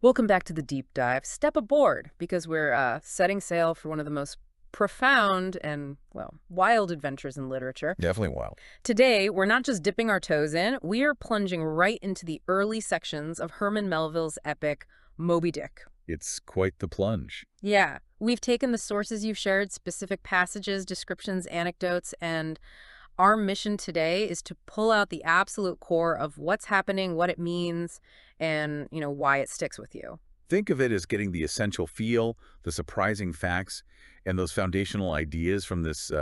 Welcome back to the deep dive. Step aboard because we're setting sail for one of the most profound and, well, wild adventures in literature. Definitely wild. Today, we're not just dipping our toes in, we are plunging right into the early sections of Herman Melville's epic Moby Dick. It's quite the plunge. Yeah, we've taken the sources you've shared, specific passages, descriptions, anecdotes, and our mission today is to pull out the absolute core of what's happening, what it means, and, why it sticks with you. Think of it as getting the essential feel, the surprising facts, and those foundational ideas from this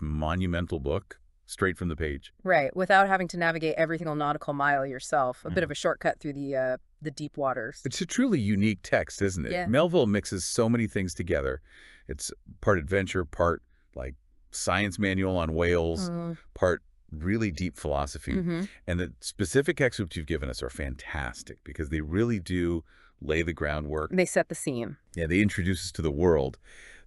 monumental book straight from the page. Right, without having to navigate every single nautical mile yourself. A bit of a shortcut through the deep waters. It's a truly unique text, isn't it? Yeah. Melville mixes so many things together. It's part adventure, part like science manual on whales, part really deep philosophy. And the specific excerpts you've given us are fantastic because they really do lay the groundwork. They set the scene. Yeah, they introduce us to the world,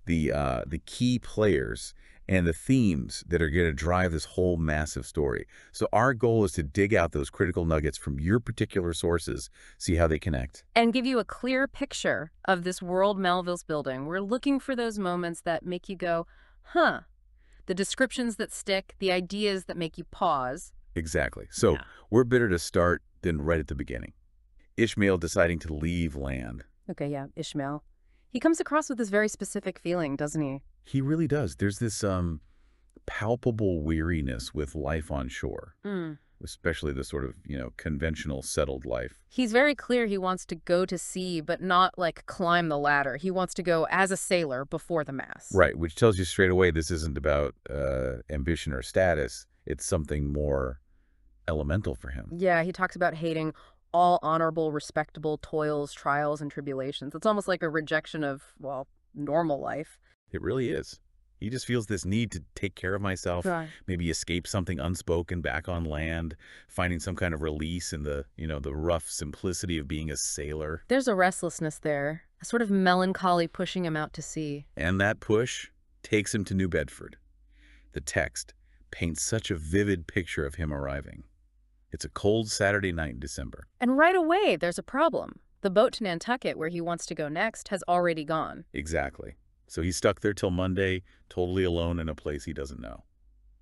the key players, and the themes that are going to drive this whole massive story. So our goal is to dig out those critical nuggets from your particular sources, see how they connect. And give you a clear picture of this world Melville's building. We're looking for those moments that make you go, huh. The descriptions that stick, the ideas that make you pause. Exactly. So we're better to start than right at the beginning. Ishmael deciding to leave land. Okay, yeah, Ishmael. He comes across with this very specific feeling, doesn't he? He really does. There's this palpable weariness with life on shore, especially the sort of, conventional settled life. He's very clear he wants to go to sea, but not like climb the ladder. He wants to go as a sailor before the mast. Right, which tells you straight away this isn't about ambition or status. It's something more elemental for him. Yeah, he talks about hating all honorable, respectable toils, trials, and tribulations. It's almost like a rejection of, well, normal life. It really is. He just feels this need to take care of myself, maybe escape something unspoken back on land, finding some kind of release in the, the rough simplicity of being a sailor. There's a restlessness there, a sort of melancholy pushing him out to sea. And that push takes him to New Bedford. The text paints such a vivid picture of him arriving. It's a cold Saturday night in December. And right away, there's a problem. The boat to Nantucket, where he wants to go next, has already gone. Exactly. So he's stuck there till Monday, totally alone in a place he doesn't know.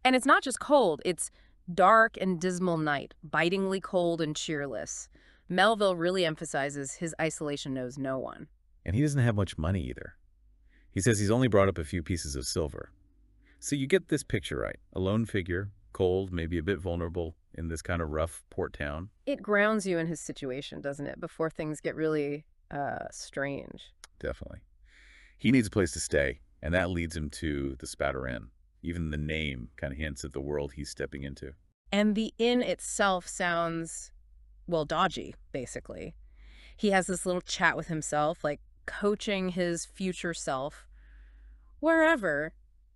And it's not just cold, it's dark and dismal night, bitingly cold and cheerless. Melville really emphasizes his isolation knows no one. And he doesn't have much money either. He says he's only brought up a few pieces of silver. So you get this picture right. A lone figure, cold, maybe a bit vulnerable in this kind of rough port town. It grounds you in his situation, doesn't it, before things get really strange. Definitely. He needs a place to stay, and that leads him to the Spatter Inn. Even the name kind of hints at the world he's stepping into. And the inn itself sounds, well, dodgy, basically. He has this little chat with himself, like coaching his future self. Wherever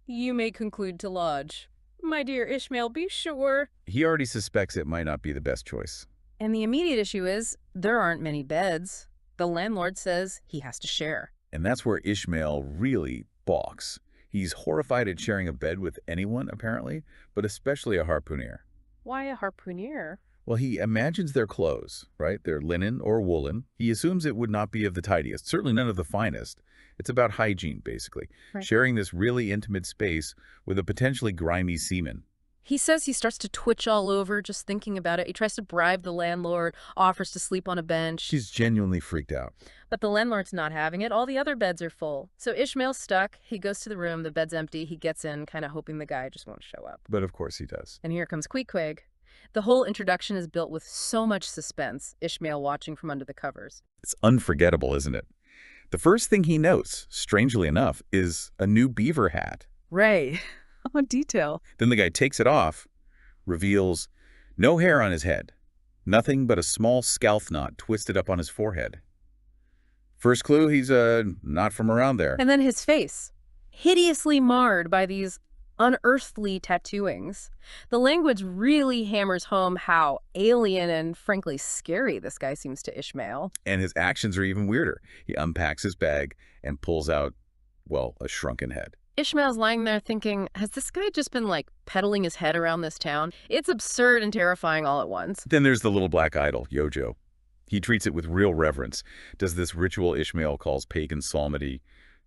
you may conclude to lodge, my dear Ishmael, be sure. He already suspects it might not be the best choice. And the immediate issue is there aren't many beds. The landlord says he has to share. And that's where Ishmael really balks. He's horrified at sharing a bed with anyone, apparently, but especially a harpooneer. Why a harpooneer? Well, he imagines their clothes, right? They're linen or woolen. He assumes it would not be of the tidiest, certainly none of the finest. It's about hygiene, basically. Right. Sharing this really intimate space with a potentially grimy seaman. He says he starts to twitch all over just thinking about it. He tries to bribe the landlord, offers to sleep on a bench. She's genuinely freaked out. But the landlord's not having it. All the other beds are full. So Ishmael's stuck. He goes to the room. The bed's empty. He gets in, kind of hoping the guy just won't show up. But of course he does. And here comes Queequeg. The whole introduction is built with so much suspense, Ishmael watching from under the covers. It's unforgettable, isn't it? The first thing he notes, strangely enough, is a new beaver hat. Right. Oh, detail. Then the guy takes it off, reveals no hair on his head, nothing but a small scalp knot twisted up on his forehead. First clue, he's not from around there. And then his face, hideously marred by these unearthly tattooings. The language really hammers home how alien and frankly scary this guy seems to Ishmael. And his actions are even weirder. He unpacks his bag and pulls out, well, a shrunken head. Ishmael's lying there thinking, has this guy just been like peddling his head around this town? It's absurd and terrifying all at once. Then there's the little black idol, Yojo. He treats it with real reverence, does this ritual Ishmael calls pagan psalmody,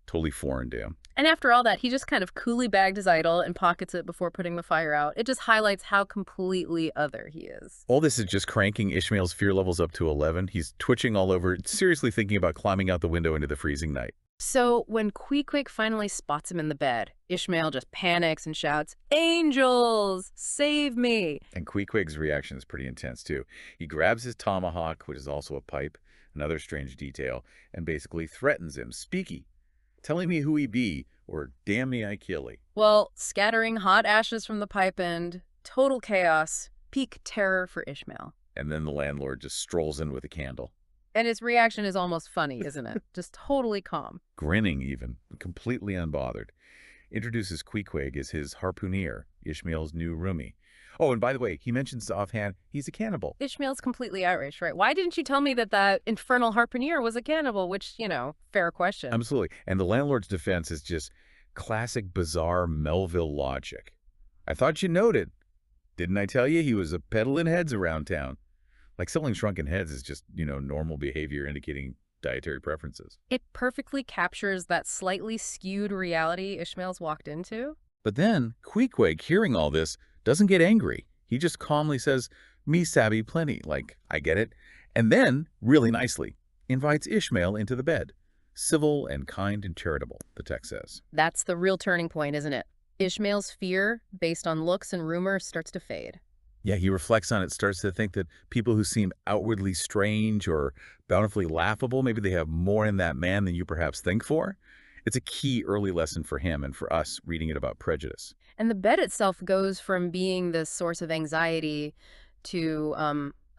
totally foreign to him. And after all that, he just kind of coolly bagged his idol and pockets it before putting the fire out. It just highlights how completely other he is. All this is just cranking Ishmael's fear levels up to 11. He's twitching all over, seriously thinking about climbing out the window into the freezing night. So when Queequeg finally spots him in the bed, Ishmael just panics and shouts, "Angels, save me!" And Queequeg's reaction is pretty intense, too. He grabs his tomahawk, which is also a pipe, another strange detail, and basically threatens him. "Speaky, telling me who he be, or damn me I kill he." Well, scattering hot ashes from the pipe end, total chaos, peak terror for Ishmael. And then the landlord just strolls in with a candle. And his reaction is almost funny, isn't it? Just totally calm. Grinning even, completely unbothered. Introduces Queequeg as his harpooneer, Ishmael's new roomie. Oh, and by the way, he mentions offhand he's a cannibal. Ishmael's completely outraged, right? Why didn't you tell me that that infernal harpooneer was a cannibal? Which, you know, fair question. Absolutely. And the landlord's defense is just classic bizarre Melville logic. "I thought you knowed it. Didn't I tell you he was a peddling heads around town?" Like selling shrunken heads is just, normal behavior indicating dietary preferences. It perfectly captures that slightly skewed reality Ishmael's walked into. But then, Queequeg, hearing all this, doesn't get angry. He just calmly says, "Me sabi plenty," like, "I get it." And then, really nicely, invites Ishmael into the bed. Civil and kind and charitable, the text says. That's the real turning point, isn't it? Ishmael's fear, based on looks and rumor, starts to fade. Yeah, he reflects on it, starts to think that people who seem outwardly strange or bountifully laughable, maybe they have more in that man than you perhaps think for. It's a key early lesson for him and for us reading it about prejudice. And the bed itself goes from being this source of anxiety to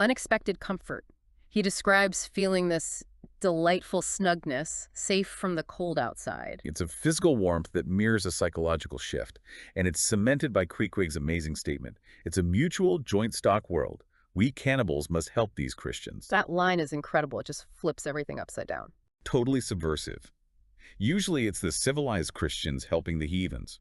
unexpected comfort. He describes feeling this delightful snugness, safe from the cold outside. It's a physical warmth that mirrors a psychological shift, and it's cemented by Queequeg's amazing statement. It's a mutual joint stock world. We cannibals must help these Christians. That line is incredible. It just flips everything upside down. Totally subversive. Usually it's the civilized Christians helping the heathens.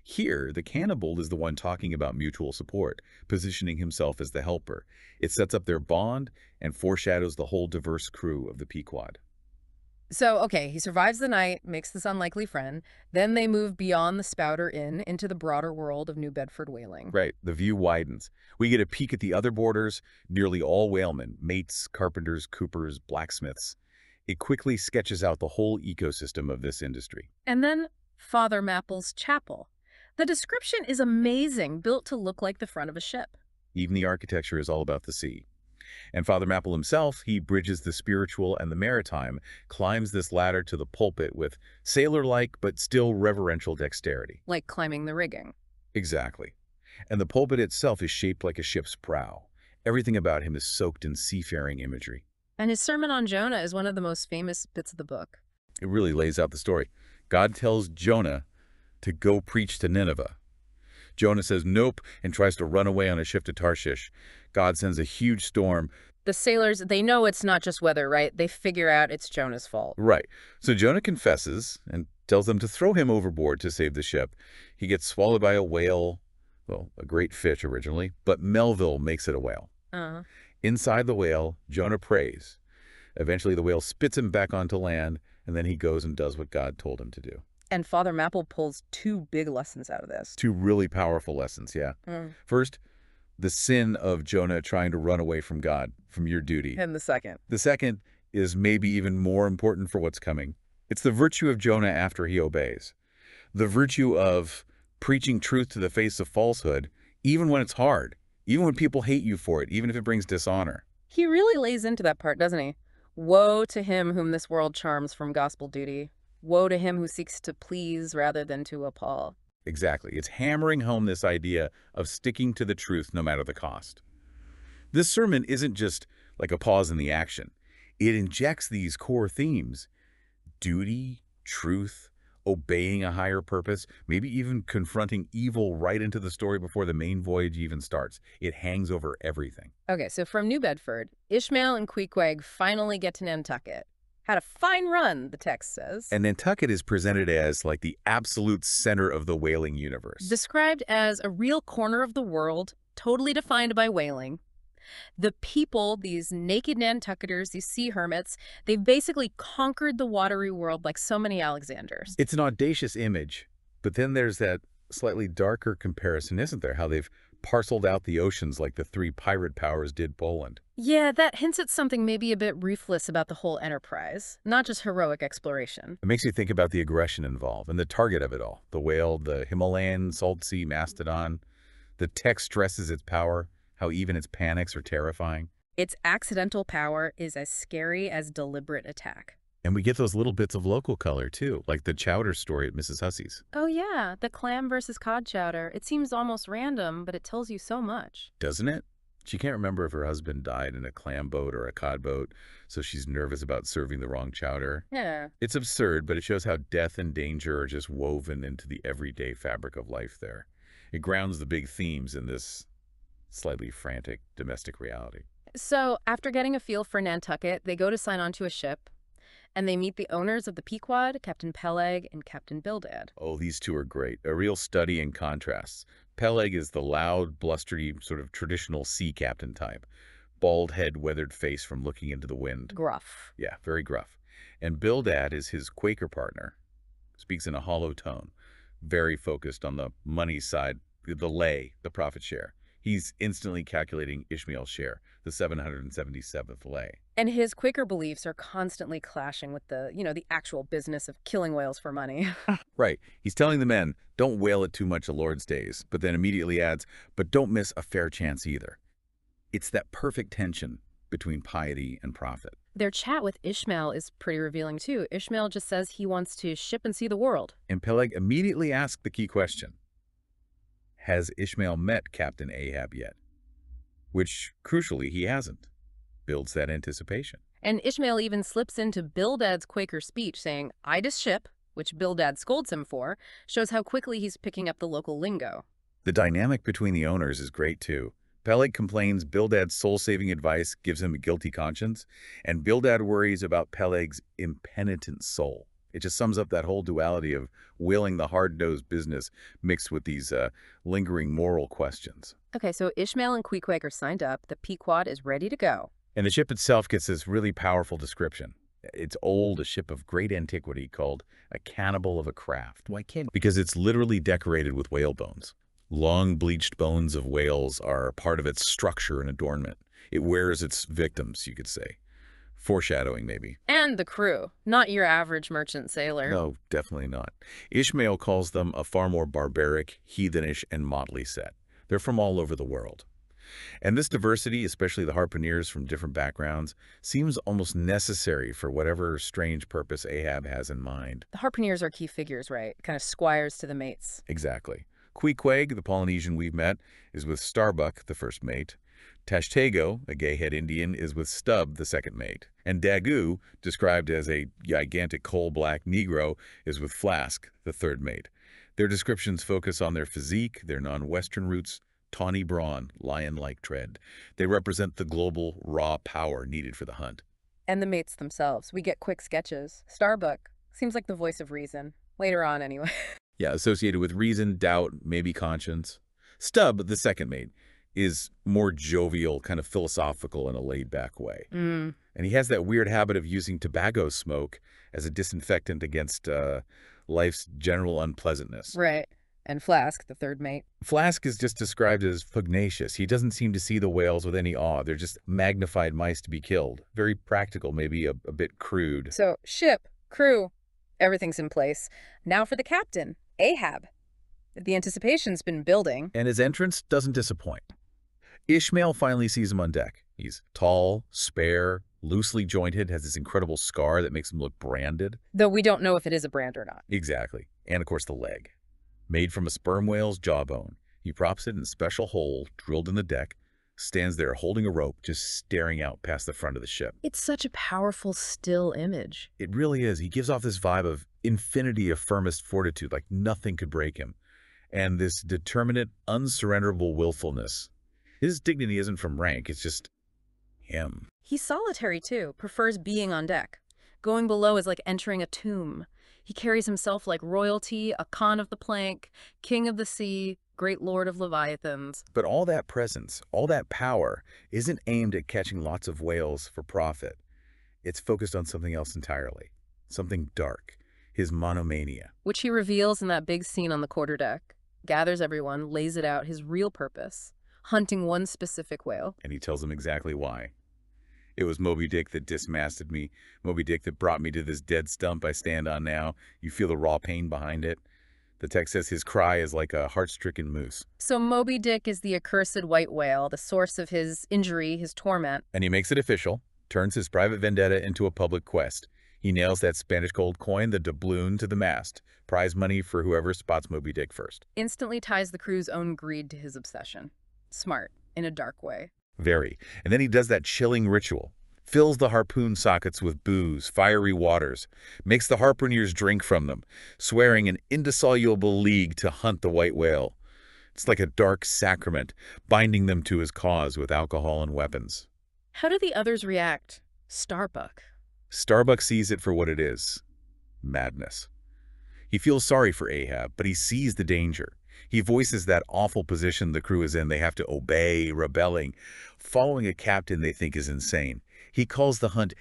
Here, the cannibal is the one talking about mutual support, positioning himself as the helper. It sets up their bond and foreshadows the whole diverse crew of the Pequod. So, okay, he survives the night, makes this unlikely friend. Then they move beyond the Spouter Inn into the broader world of New Bedford whaling. Right, the view widens. We get a peek at the other borders, nearly all whalemen, mates, carpenters, coopers, blacksmiths. It quickly sketches out the whole ecosystem of this industry. And then Father Mapple's chapel. The description is amazing, built to look like the front of a ship. Even the architecture is all about the sea. And Father Mapple himself, he bridges the spiritual and the maritime, climbs this ladder to the pulpit with sailor-like but still reverential dexterity. Like climbing the rigging. Exactly. And the pulpit itself is shaped like a ship's prow. Everything about him is soaked in seafaring imagery. And his sermon on Jonah is one of the most famous bits of the book. It really lays out the story. God tells Jonah to go preach to Nineveh. Jonah says nope and tries to run away on a ship to Tarshish. God sends a huge storm. The sailors, they know it's not just weather, right? They figure out it's Jonah's fault. Right. So Jonah confesses and tells them to throw him overboard to save the ship. He gets swallowed by a whale, well, a great fish originally, but Melville makes it a whale. Inside the whale, Jonah prays. Eventually the whale spits him back onto land, and then he goes and does what God told him to do. And Father Mapple pulls two big lessons out of this. Two really powerful lessons, yeah. First, the sin of Jonah trying to run away from God, from your duty. And the second. The second is maybe even more important for what's coming. It's the virtue of Jonah after he obeys. The virtue of preaching truth to the face of falsehood, even when it's hard, even when people hate you for it, even if it brings dishonor. He really lays into that part, doesn't he? Woe to him whom this world charms from gospel duty. Woe to him who seeks to please rather than to appall. Exactly. It's hammering home this idea of sticking to the truth no matter the cost. This sermon isn't just like a pause in the action. It injects these core themes: duty, truth, obeying a higher purpose, maybe even confronting evil right into the story before the main voyage even starts. It hangs over everything. Okay, so from New Bedford, Ishmael and Queequeg finally get to Nantucket. Had a fine run, the text says. And Nantucket is presented as like the absolute center of the whaling universe. Described as a real corner of the world, totally defined by whaling. The people, these naked Nantucketers, these sea hermits, they've basically conquered the watery world like so many Alexanders. It's an audacious image, but then there's that slightly darker comparison, isn't there? How they've parceled out the oceans like the three pirate powers did Poland. Yeah, that hints at something maybe a bit ruthless about the whole enterprise, not just heroic exploration. It makes you think about the aggression involved and the target of it all. The whale, the Himalayan salt sea mastodon. The text stresses its power, how even its panics are terrifying. Its accidental power is as scary as deliberate attack. And we get those little bits of local color, too, like the chowder story at Mrs. Hussey's. Oh yeah, the clam versus cod chowder. It seems almost random, but it tells you so much. Doesn't it? She can't remember if her husband died in a clam boat or a cod boat, so she's nervous about serving the wrong chowder. Yeah. It's absurd, but it shows how death and danger are just woven into the everyday fabric of life there. It grounds the big themes in this slightly frantic domestic reality. So, after getting a feel for Nantucket, they go to sign on to a ship, and they meet the owners of the Pequod, Captain Peleg and Captain Bildad. Oh, these two are great. A real study in contrasts. Peleg is the loud, blustery, sort of traditional sea captain type. Bald head, weathered face from looking into the wind. Gruff. Yeah, very gruff. And Bildad is his Quaker partner. Speaks in a hollow tone. Very focused on the money side, the lay, the profit share. He's instantly calculating Ishmael's share, the 777th lay. And his Quaker beliefs are constantly clashing with the actual business of killing whales for money. Right. He's telling the men, don't whale it too much a Lord's days, but then immediately adds, but don't miss a fair chance either. It's that perfect tension between piety and profit. Their chat with Ishmael is pretty revealing too. Ishmael just says he wants to ship and see the world. And Peleg immediately asked the key question. Has Ishmael met Captain Ahab yet? Which, crucially, he hasn't. Builds that anticipation. And Ishmael even slips into Bildad's Quaker speech saying, I'd a ship, which Bildad scolds him for, shows how quickly he's picking up the local lingo. The dynamic between the owners is great, too. Peleg complains Bildad's soul-saving advice gives him a guilty conscience, and Bildad worries about Peleg's impenitent soul. It just sums up that whole duality of willing the hard-nosed business mixed with these lingering moral questions. Okay, so Ishmael and Queequeg are signed up. The Pequod is ready to go. And the ship itself gets this really powerful description. It's old, a ship of great antiquity called a cannibal of a craft. Why can't? Because it's literally decorated with whale bones. Long bleached bones of whales are part of its structure and adornment. It wears its victims, you could say. Foreshadowing, maybe. And the crew, not your average merchant sailor. No, definitely not. Ishmael calls them a far more barbaric, heathenish, and motley set. They're from all over the world. And this diversity, especially the harpooneers from different backgrounds, seems almost necessary for whatever strange purpose Ahab has in mind. The harpooneers are key figures, right? Kind of squires to the mates. Exactly. Queequeg, the Polynesian we've met, is with Starbuck, the first mate. Tashtego, a gay-head Indian, is with Stubb, the second mate. And Daggoo, described as a gigantic coal-black Negro, is with Flask, the third mate. Their descriptions focus on their physique, their non-Western roots, tawny brawn, lion-like tread. They represent the global, raw power needed for the hunt. And the mates themselves. We get quick sketches. Starbuck seems like the voice of reason. Later on, anyway. Yeah, associated with reason, doubt, maybe conscience. Stubb, the second mate, is more jovial, kind of philosophical in a laid-back way. And he has that weird habit of using tobacco smoke as a disinfectant against life's general unpleasantness. Right. And Flask, the third mate. Flask is just described as pugnacious. He doesn't seem to see the whales with any awe. They're just magnified mice to be killed. Very practical, maybe a bit crude. So, ship, crew, everything's in place. Now for the captain, Ahab. The anticipation's been building. And his entrance doesn't disappoint. Ishmael finally sees him on deck. He's tall, spare, loosely jointed, has this incredible scar that makes him look branded. Though we don't know if it is a brand or not. Exactly. And, of course, the leg. Made from a sperm whale's jawbone. He props it in a special hole drilled in the deck, stands there holding a rope, just staring out past the front of the ship. It's such a powerful still image. It really is. He gives off this vibe of infinity of firmest fortitude, like nothing could break him. And this determinate, unsurrenderable willfulness. His dignity isn't from rank, it's just him. He's solitary, too, prefers being on deck. Going below is like entering a tomb. He carries himself like royalty, a Khan of the plank, king of the sea, great lord of leviathans. But all that presence, all that power, isn't aimed at catching lots of whales for profit. It's focused on something else entirely. Something dark. His monomania. Which he reveals in that big scene on the quarterdeck. Gathers everyone, lays it out his real purpose, hunting one specific whale. And he tells them exactly why. It was Moby Dick that dismasted me. Moby Dick that brought me to this dead stump I stand on now. You feel the raw pain behind it. The text says his cry is like a heart-stricken moose. So Moby Dick is the accursed white whale, the source of his injury, his torment. And he makes it official, turns his private vendetta into a public quest. He nails that Spanish gold coin, the doubloon, to the mast. Prize money for whoever spots Moby Dick first. Instantly ties the crew's own greed to his obsession. Smart, in a dark way. Very. And then he does that chilling ritual. Fills the harpoon sockets with booze, fiery waters, makes the harpooneers drink from them, swearing an indissoluble league to hunt the white whale. It's like a dark sacrament, binding them to his cause with alcohol and weapons. How do the others react? Starbuck. Starbuck sees it for what it is. Madness. He feels sorry for Ahab, but he sees the danger. He voices that awful position the crew is in. They have to obey, rebelling, following a captain they think is insane. He calls the hunt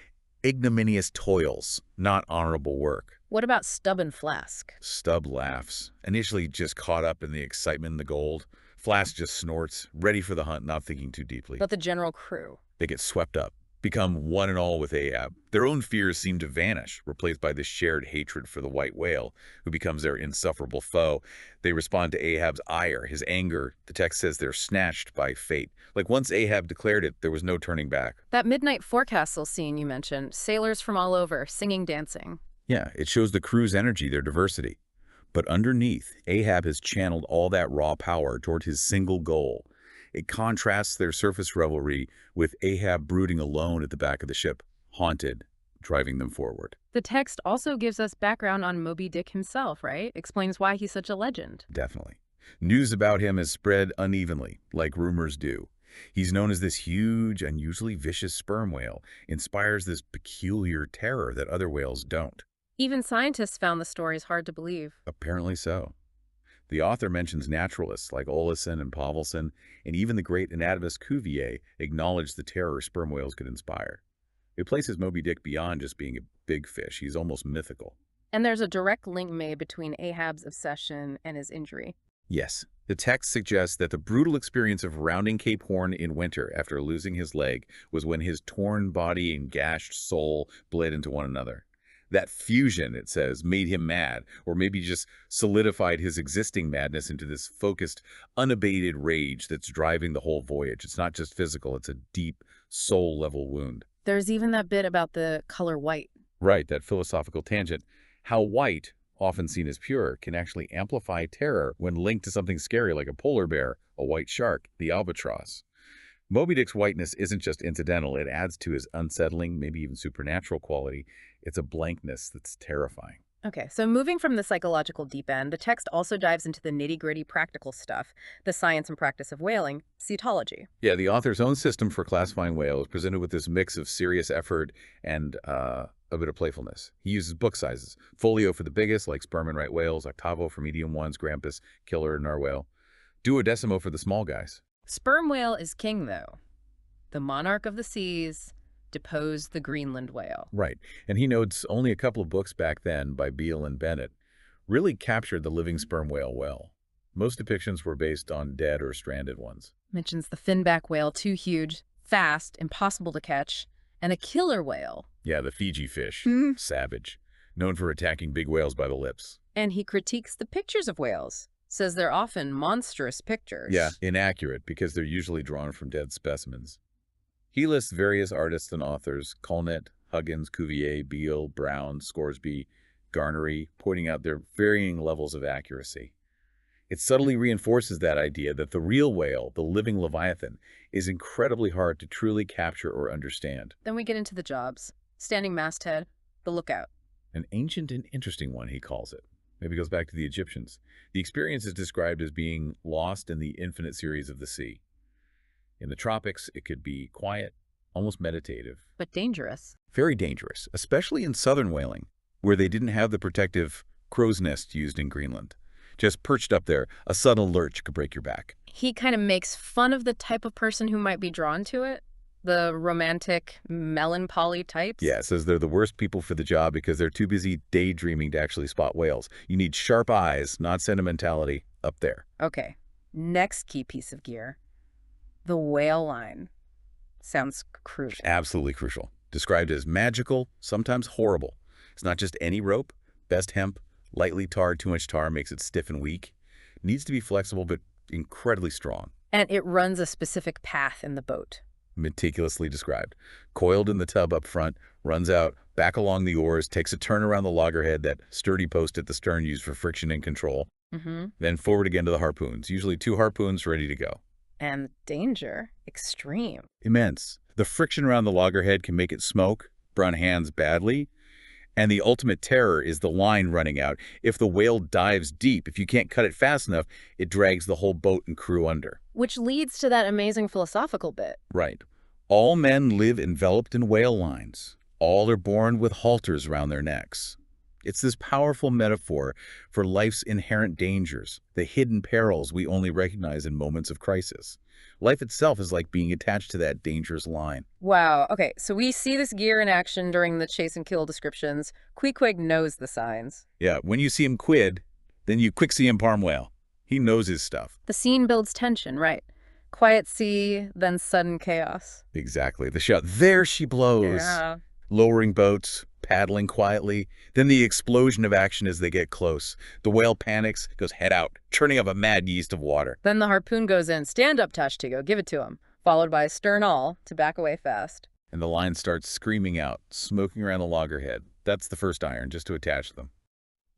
ignominious toils, not honorable work. What about Stubb and Flask? Stubb laughs, initially just caught up in the excitement and the gold. Flask just snorts, ready for the hunt, not thinking too deeply. But the general crew? They get swept up, become one and all with Ahab. Their own fears seem to vanish, replaced by this shared hatred for the white whale, who becomes their insufferable foe. They respond to Ahab's ire, his anger. The text says they're snatched by fate. Like once Ahab declared it, there was no turning back. That midnight forecastle scene you mentioned, sailors from all over, singing, dancing. Yeah, it shows the crew's energy, their diversity. But underneath, Ahab has channeled all that raw power toward his single goal. It contrasts their surface revelry with Ahab brooding alone at the back of the ship, haunted, driving them forward. The text also gives us background on Moby Dick himself, right? Explains why he's such a legend. Definitely. News about him has spread unevenly, like rumors do. He's known as this huge, unusually vicious sperm whale, inspires this peculiar terror that other whales don't. Even scientists found the stories hard to believe. Apparently so. The author mentions naturalists like Olesen and Pavelson, and even the great anatomist Cuvier acknowledged the terror sperm whales could inspire. It places Moby Dick beyond just being a big fish. He's almost mythical. And there's a direct link made between Ahab's obsession and his injury. Yes, the text suggests that the brutal experience of rounding Cape Horn in winter after losing his leg was when his torn body and gashed soul bled into one another. That fusion, it says, made him mad, or maybe just solidified his existing madness into this focused, unabated rage that's driving the whole voyage. It's not just physical, it's a deep, soul-level wound. There's even that bit about the color white. Right, that philosophical tangent. How white, often seen as pure, can actually amplify terror when linked to something scary like a polar bear, a white shark, the albatross. Moby Dick's whiteness isn't just incidental, it adds to his unsettling, maybe even supernatural quality. It's a blankness that's terrifying. Okay, so moving from the psychological deep end, the text also dives into the nitty-gritty practical stuff, the science and practice of whaling, Cetology. Yeah, the author's own system for classifying whales presented with this mix of serious effort and a bit of playfulness. He uses book sizes. Folio for the biggest, like sperm and right whales, Octavo for medium ones, Grampus, killer, narwhale. Duodecimo for the small guys. Sperm whale is king, though. The monarch of the seas deposed the Greenland whale. Right, and he notes only a couple of books back then by Beale and Bennett really captured the living sperm whale well. Most depictions were based on dead or stranded ones. Mentions the finback whale, too huge, fast, impossible to catch, and a killer whale. Yeah, the Fiji fish, savage, known for attacking big whales by the lips. And he critiques the pictures of whales. Says they're often monstrous pictures. Yeah, inaccurate because they're usually drawn from dead specimens. He lists various artists and authors, Colnett, Huggins, Cuvier, Beale, Brown, Scoresby, Garnery, pointing out their varying levels of accuracy. It subtly reinforces that idea that the real whale, the living leviathan, is incredibly hard to truly capture or understand. Then we get into the jobs. Standing masthead, the lookout. An ancient and interesting one, he calls it. Maybe goes back to the Egyptians. The experience is described as being lost in the infinite series of the sea. In the tropics, it could be quiet, almost meditative. But dangerous. Very dangerous, especially in southern whaling. where they didn't have the protective crow's nest used in Greenland. Just perched up there, a subtle lurch could break your back. He kind of makes fun of the type of person who might be drawn to it, the romantic, melancholy types. Yeah, says they're the worst people for the job because they're too busy daydreaming to actually spot whales. You need sharp eyes, not sentimentality, up there. Okay, next key piece of gear, the whale line. Sounds crucial. Absolutely crucial. Described as magical, sometimes horrible. It's not just any rope. Best hemp, lightly tarred. Too much tar makes it stiff and weak. Needs to be flexible but incredibly strong. And it runs a specific path in the boat. Meticulously described. Coiled in the tub up front, runs out, back along the oars, takes a turn around the loggerhead, that sturdy post at the stern used for friction and control. Then forward again to the harpoons, usually 2 harpoons ready to go. And danger, extreme. Immense. The friction around the loggerhead can make it smoke, burn hands badly, and the ultimate terror is the line running out. If the whale dives deep, if you can't cut it fast enough, it drags the whole boat and crew under. Which leads to that amazing philosophical bit. Right. All men live enveloped in whale lines. All are born with halters around their necks. It's this powerful metaphor for life's inherent dangers, the hidden perils we only recognize in moments of crisis. Life itself is like being attached to that dangerous line. Wow. Okay, so we see this gear in action during the chase and kill descriptions. Queequeg knows the signs. Yeah, when you see him quid, then you quick see him palm whale. He knows his stuff. The scene builds tension, right? Quiet sea, then sudden chaos. Exactly. The shot, there she blows. Yeah. Lowering boats, paddling quietly. Then the explosion of action as they get close. The whale panics, goes head out, churning up a mad yeast of water. Then the harpoon goes in. Stand up, Tashtego, give it to him. Followed by a stern all to back away fast. And the line starts screaming out, smoking around the loggerhead. That's the first iron, just to attach them.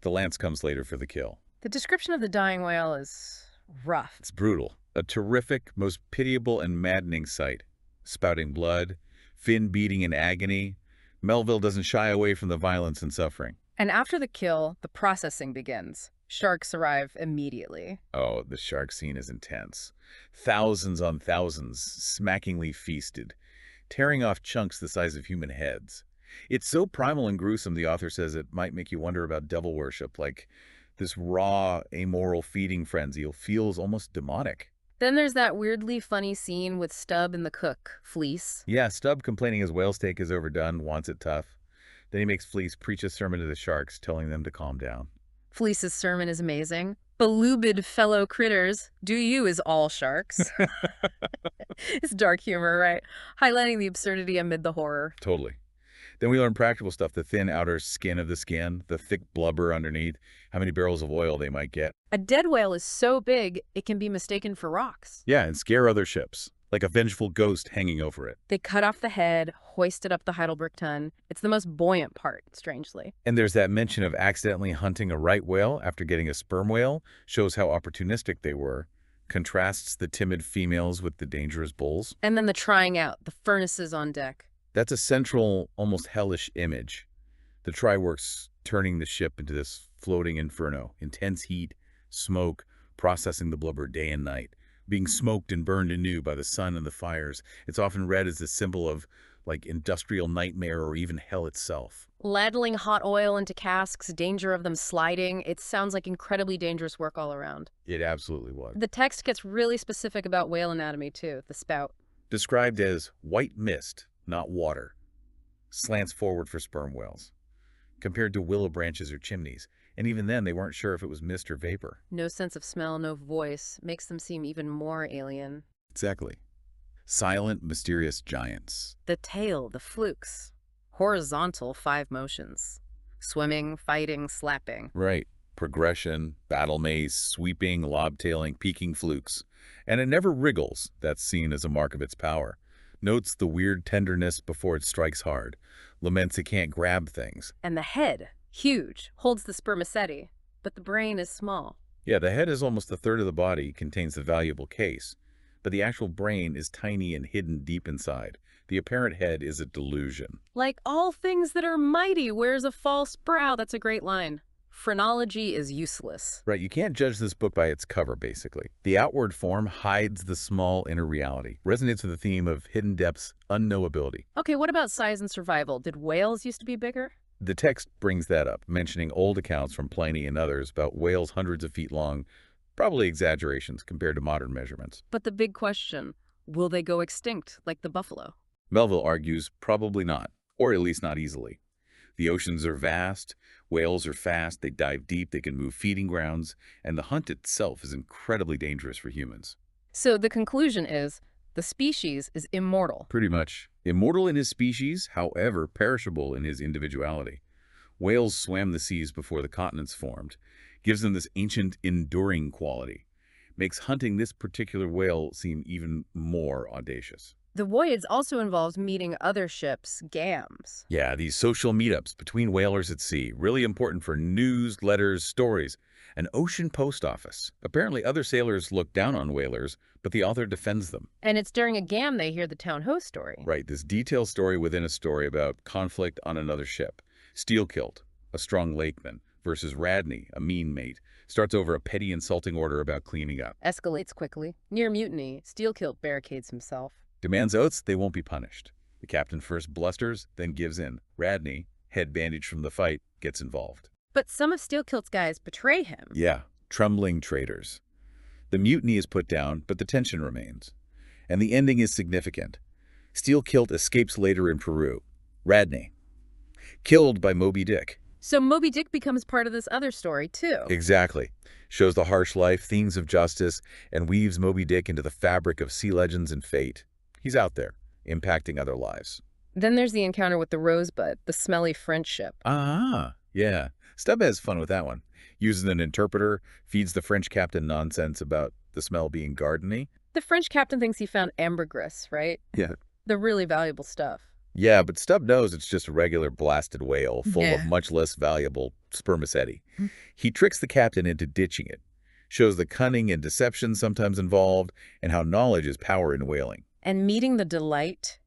The lance comes later for the kill. The description of the dying whale is rough. It's brutal. A terrific, most pitiable and maddening sight. Spouting blood, fin beating in agony. Melville doesn't shy away from the violence and suffering. And after the kill, the processing begins. Sharks arrive immediately. Oh, the shark scene is intense. Thousands on thousands, smackingly feasted, tearing off chunks the size of human heads. It's so primal and gruesome, the author says it might make you wonder about devil worship, like this raw, amoral feeding frenzy feels almost demonic. Then there's that weirdly funny scene with Stubb and the cook, Fleece. Yeah, Stubb complaining his whale steak is overdone, wants it tough. Then he makes Fleece preach a sermon to the sharks, telling them to calm down. Fleece's sermon is amazing. Beloved fellow critters, do you is all sharks. It's dark humor, right? Highlighting the absurdity amid the horror. Totally. Then we learn practical stuff, the thin outer skin of the skin, the thick blubber underneath, how many barrels of oil they might get. A dead whale is so big, it can be mistaken for rocks. Yeah, and scare other ships, like a vengeful ghost hanging over it. They cut off the head, hoist it up the Heidelberg ton. It's the most buoyant part, strangely. And there's that mention of accidentally hunting a right whale after getting a sperm whale, shows how opportunistic they were. Contrasts the timid females with the dangerous bulls. And then the trying out, the furnaces on deck. That's a central, almost hellish image. The try-works turning the ship into this floating inferno, intense heat, smoke, processing the blubber day and night, being smoked and burned anew by the sun and the fires. It's often read as a symbol of, like, industrial nightmare or even hell itself. Ladling hot oil into casks, danger of them sliding. It sounds like incredibly dangerous work all around. It absolutely was. The text gets really specific about whale anatomy, too, the spout. Described as white mist, not water. Slants forward for sperm whales. Compared to willow branches or chimneys. And even then, they weren't sure if it was mist or vapor. No sense of smell, no voice. Makes them seem even more alien. Exactly. Silent, mysterious giants. The tail, the flukes. Horizontal 5 motions. Swimming, fighting, slapping. Right. Progression, battle maze, sweeping, lobtailing, peaking flukes. And it never wriggles. That's seen as a mark of its power. Notes the weird tenderness before it strikes hard. Laments it can't grab things. And the head, huge, holds the spermaceti, but the brain is small. Yeah, the head is almost a third of the body, contains the valuable case. But the actual brain is tiny and hidden deep inside. The apparent head is a delusion. Like all things that are mighty wears a false brow. That's a great line. Phrenology is useless. Right, you can't judge this book by its cover, basically. The outward form hides the small inner reality. Resonates with the theme of hidden depths, unknowability. Okay, what about size and survival? Did whales used to be bigger? The text brings that up, mentioning old accounts from Pliny and others about whales hundreds of feet long, probably exaggerations compared to modern measurements. But the big question, will they go extinct like the buffalo? Melville argues probably not, or at least not easily. The oceans are vast, whales are fast, they dive deep, they can move feeding grounds, and the hunt itself is incredibly dangerous for humans. So the conclusion is, the species is immortal. Pretty much. Immortal in his species, however perishable in his individuality. Whales swam the seas before the continents formed, gives them this ancient, enduring quality. Makes hunting this particular whale seem even more audacious. The voyage also involves meeting other ships, gams. Yeah, these social meetups between whalers at sea, really important for news, letters, stories. An ocean post office. Apparently other sailors look down on whalers, but the author defends them. And it's during a gam they hear the town host story. Right, this detailed story within a story about conflict on another ship. Steelkilt, a strong lakeman, versus Radney, a mean mate, starts over a petty insulting order about cleaning up. Escalates quickly. Near mutiny, Steelkilt barricades himself. Demands oaths, they won't be punished. The captain first blusters, then gives in. Radney, head bandaged from the fight, gets involved. But some of Steelkilt's guys betray him. Yeah, trembling traitors. The mutiny is put down, but the tension remains. And the ending is significant. Steelkilt escapes later in Peru. Radney, killed by Moby Dick. So Moby Dick becomes part of this other story, too. Exactly. Shows the harsh life, themes of justice, and weaves Moby Dick into the fabric of sea legends and fate. He's out there, impacting other lives. Then there's the encounter with the Rosebud, the smelly French ship. Ah, yeah. Stubb has fun with that one. Uses an interpreter, feeds the French captain nonsense about the smell being gardeny. The French captain thinks he found ambergris, right? Yeah. The really valuable stuff. Yeah, but Stubb knows it's just a regular blasted whale full Yeah. of much less valuable spermaceti. He tricks the captain into ditching it, shows the cunning and deception sometimes involved, and how knowledge is power in whaling. And meeting the Delight,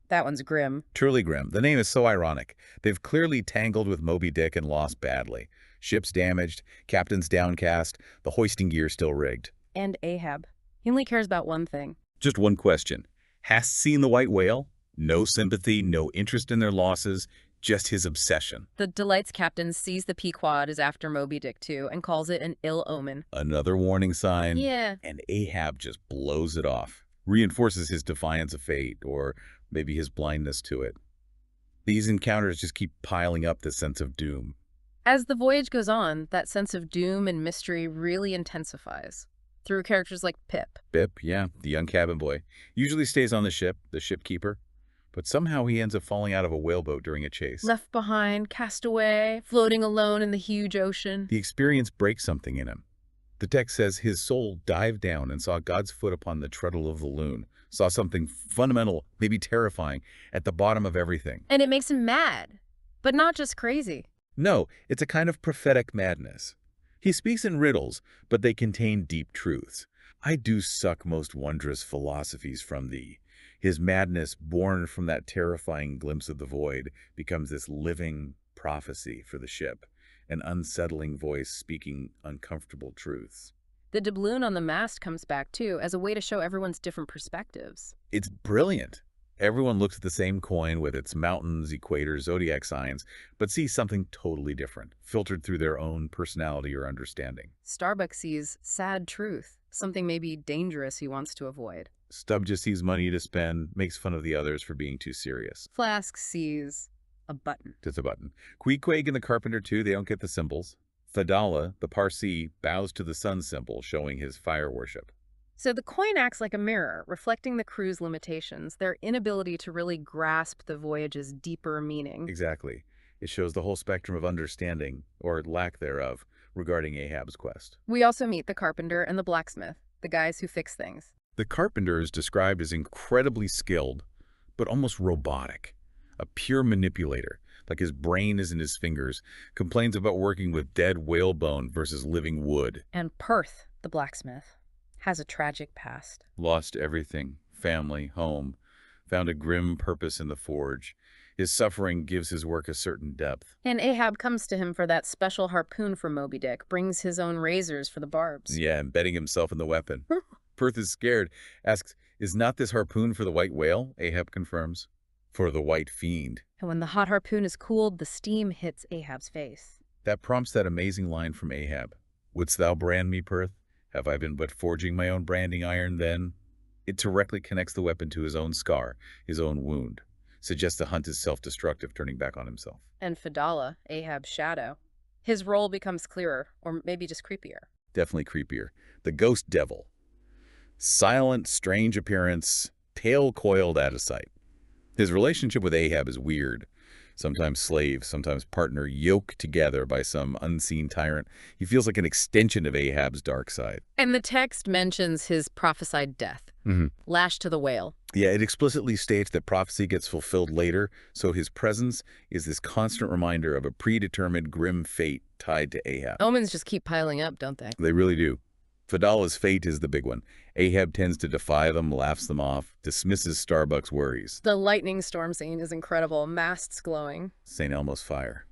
that one's grim. Truly grim. The name is so ironic. They've clearly tangled with Moby Dick and lost badly. Ship's damaged, captain's downcast, the hoisting gear still rigged. And Ahab. He only cares about one thing. Just one question. Hast seen the white whale? No sympathy, no interest in their losses, just his obsession. The Delight's captain sees the Pequod is after Moby Dick, too, and calls it an ill omen. Another warning sign. Yeah. And Ahab just blows it off. Reinforces his defiance of fate, or maybe his blindness to it. These encounters just keep piling up this sense of doom. As the voyage goes on, that sense of doom and mystery really intensifies. Through characters like Pip. Pip, yeah, the young cabin boy. Usually stays on the ship, the shipkeeper. But somehow he ends up falling out of a whaleboat during a chase. Left behind, cast away, floating alone in the huge ocean. The experience breaks something in him. The text says his soul dived down and saw God's foot upon the treadle of the loon, saw something fundamental, maybe terrifying, at the bottom of everything. And it makes him mad, but not just crazy. No, it's a kind of prophetic madness. He speaks in riddles, but they contain deep truths. I do suck most wondrous philosophies from thee. His madness, born from that terrifying glimpse of the void, becomes this living prophecy for the ship, an unsettling voice speaking uncomfortable truths. The doubloon on the mast comes back, too, as a way to show everyone's different perspectives. It's brilliant. Everyone looks at the same coin with its mountains, equators, zodiac signs, but sees something totally different, filtered through their own personality or understanding. Starbuck sees sad truth, something maybe dangerous he wants to avoid. Stubb just sees money to spend, makes fun of the others for being too serious. Flask sees a button. It's a button. Queequeg and the carpenter, too, they don't get the symbols. Fadala, the Parsee, bows to the sun symbol, showing his fire worship. So the coin acts like a mirror, reflecting the crew's limitations, their inability to really grasp the voyage's deeper meaning. Exactly. It shows the whole spectrum of understanding, or lack thereof, regarding Ahab's quest. We also meet the carpenter and the blacksmith, the guys who fix things. The carpenter is described as incredibly skilled, but almost robotic. A pure manipulator, like his brain is in his fingers, complains about working with dead whalebone versus living wood. And Perth, the blacksmith, has a tragic past. Lost everything, family, home, found a grim purpose in the forge. His suffering gives his work a certain depth. And Ahab comes to him for that special harpoon from Moby Dick, brings his own razors for the barbs. Yeah, embedding himself in the weapon. Perth is scared, asks, "Is not this harpoon for the white whale?" Ahab confirms. For the white fiend. And when the hot harpoon is cooled, the steam hits Ahab's face. That prompts that amazing line from Ahab. Wouldst thou brand me, Perth? Have I been but forging my own branding iron then? It directly connects the weapon to his own scar, his own wound. Suggests the hunt is self-destructive, turning back on himself. And Fedallah, Ahab's shadow. His role becomes clearer, or maybe just creepier. Definitely creepier. The ghost devil. Silent, strange appearance, tail coiled out of sight. His relationship with Ahab is weird. Sometimes slave, sometimes partner, yoked together by some unseen tyrant. He feels like an extension of Ahab's dark side. And the text mentions his prophesied death, lashed to the whale. Yeah, it explicitly states that prophecy gets fulfilled later, so his presence is this constant reminder of a predetermined grim fate tied to Ahab. Omens just keep piling up, don't they? They really do. Fedallah's fate is the big one. Ahab tends to defy them, laughs them off, dismisses Starbuck's worries. The lightning storm scene is incredible, masts glowing. St. Elmo's fire.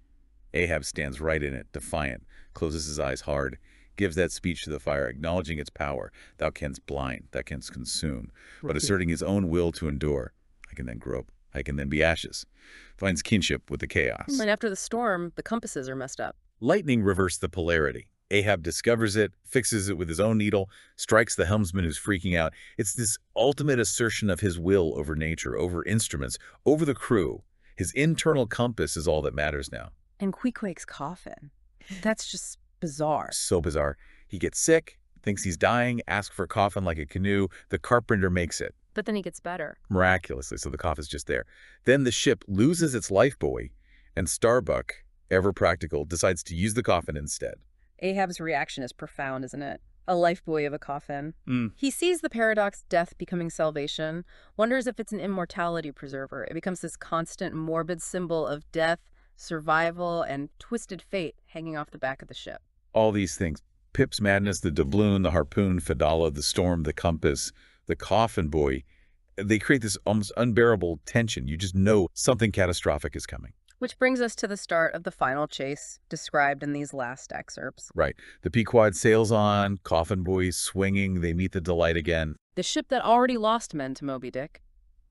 Ahab stands right in it, defiant, closes his eyes hard, gives that speech to the fire, acknowledging its power. Thou canst blind, thou canst consume, but asserting his own will to endure. I can then grope, I can then be ashes. Finds kinship with the chaos. And after the storm, the compasses are messed up. Lightning reversed the polarity. Ahab discovers it, fixes it with his own needle, strikes the helmsman who's freaking out. It's this ultimate assertion of his will over nature, over instruments, over the crew. His internal compass is all that matters now. And Queequeg's coffin. That's just bizarre. So bizarre. He gets sick, thinks he's dying, asks for a coffin like a canoe. The carpenter makes it. But then he gets better. Miraculously, so the coffin's just there. Then the ship loses its lifebuoy, and Starbuck, ever practical, decides to use the coffin instead. Ahab's reaction is profound, isn't it? A lifebuoy of a coffin. He sees the paradox death becoming salvation, wonders if it's an immortality preserver. It becomes this constant, morbid symbol of death, survival, and twisted fate hanging off the back of the ship. All these things. Pip's madness, the doubloon, the harpoon, Fedallah, the storm, the compass, the coffin buoy. They create this almost unbearable tension. You just know something catastrophic is coming. Which brings us to the start of the final chase described in these last excerpts. Right. The Pequod sails on, coffin buoys swinging, they meet the Delight again. The ship that already lost men to Moby Dick.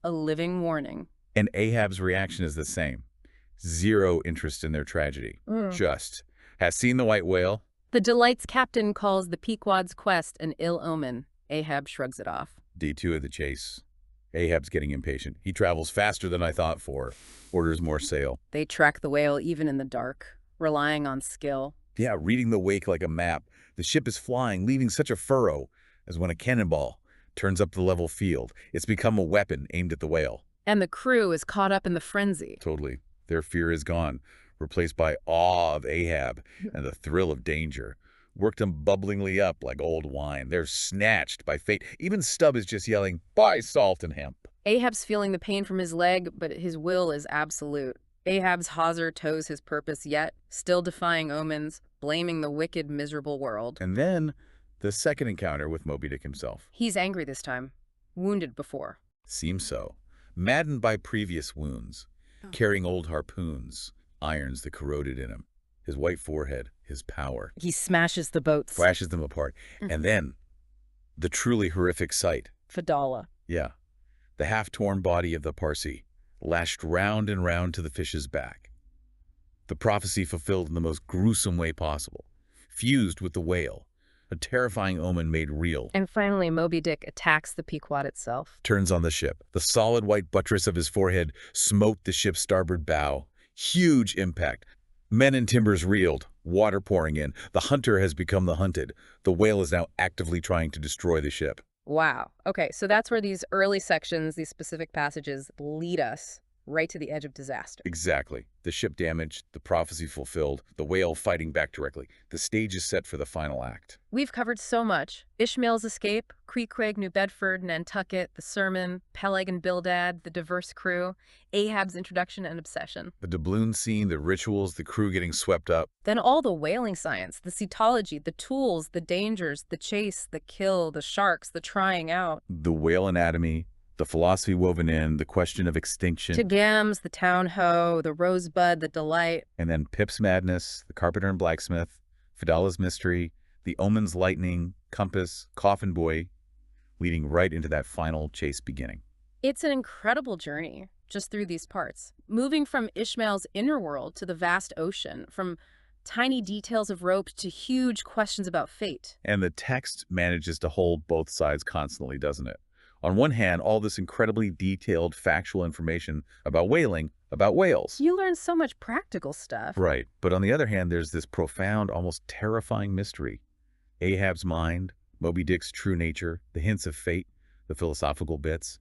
A living warning. And Ahab's reaction is the same. Zero interest in their tragedy. Just, has seen the white whale. The Delight's captain calls the Pequod's quest an ill omen. Ahab shrugs it off. D2 of the chase. Ahab's getting impatient. He travels faster than I thought for. Orders more sail. They track the whale even in the dark, relying on skill. Yeah, reading the wake like a map. The ship is flying, leaving such a furrow as when a cannonball turns up the level field. It's become a weapon aimed at the whale. And the crew is caught up in the frenzy. Totally. Their fear is gone, replaced by awe of Ahab and the thrill of danger. Worked them bubblingly up like old wine. They're snatched by fate. Even Stubb is just yelling, "Buy salt and hemp." Ahab's feeling the pain from his leg, but his will is absolute. Ahab's hawser tows his purpose yet, still defying omens, blaming the wicked, miserable world. And then the second encounter with Moby Dick himself. He's angry this time, wounded before. Seems so. Maddened by previous wounds, carrying old harpoons, irons that corroded in him. His white forehead, his power. He smashes the boats. Thrashes them apart. And then, the truly horrific sight. Fedallah. Yeah. The half-torn body of the Parsi, lashed round and round to the fish's back. The prophecy fulfilled in the most gruesome way possible. Fused with the whale. A terrifying omen made real. And finally, Moby Dick attacks the Pequod itself. Turns on the ship. The solid white buttress of his forehead smote the ship's starboard bow. Huge impact. Men and timbers reeled, water pouring in. The hunter has become the hunted. The whale is now actively trying to destroy the ship. Wow. Okay, so that's where these early sections, these specific passages, lead us right to the edge of disaster. Exactly. The ship damaged, the prophecy fulfilled, the whale fighting back directly. The stage is set for the final act. We've covered so much. Ishmael's escape, Queequeg, New Bedford, Nantucket, the sermon, Peleg and Bildad, the diverse crew, Ahab's introduction and obsession. The doubloon scene, the rituals, the crew getting swept up. Then all the whaling science, the cetology, the tools, the dangers, the chase, the kill, the sharks, the trying out. The whale anatomy, the philosophy woven in, the question of extinction. To Gams, the town hoe, the rosebud, the delight. And then Pip's madness, the carpenter and blacksmith, Fedallah's mystery, the omen's lightning, compass, coffin buoy, leading right into that final chase beginning. It's an incredible journey. just through these parts. Moving from Ishmael's inner world to the vast ocean, from tiny details of rope to huge questions about fate. And the text manages to hold both sides constantly, doesn't it? On one hand, all this incredibly detailed factual information about whaling, about whales. You learn so much practical stuff. Right. But on the other hand, there's this profound, almost terrifying mystery. Ahab's mind, Moby Dick's true nature, the hints of fate, the philosophical bits.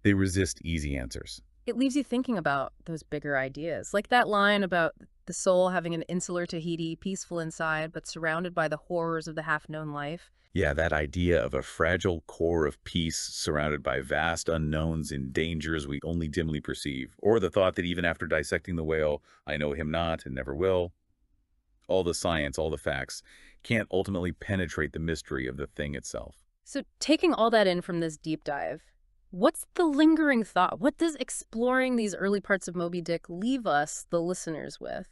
They resist easy answers. It leaves you thinking about those bigger ideas, like that line about the soul having an insular Tahiti, peaceful inside, but surrounded by the horrors of the half-known life. Yeah, that idea of a fragile core of peace surrounded by vast unknowns and dangers we only dimly perceive, or the thought that even after dissecting the whale, I know him not and never will. All the science, all the facts, can't ultimately penetrate the mystery of the thing itself. So taking all that in from this deep dive, what's the lingering thought? What does exploring these early parts of Moby Dick leave us, the listeners, with?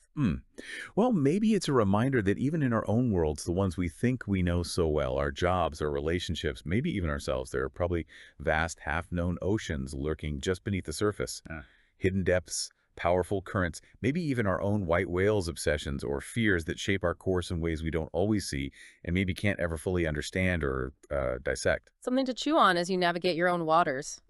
Well, maybe it's a reminder that even in our own worlds, the ones we think we know so well, our jobs, our relationships, maybe even ourselves, there are probably vast half-known oceans lurking just beneath the surface. Hidden depths, powerful currents, maybe even our own white whales obsessions or fears that shape our course in ways we don't always see and maybe can't ever fully understand or dissect. Something to chew on as you navigate your own waters.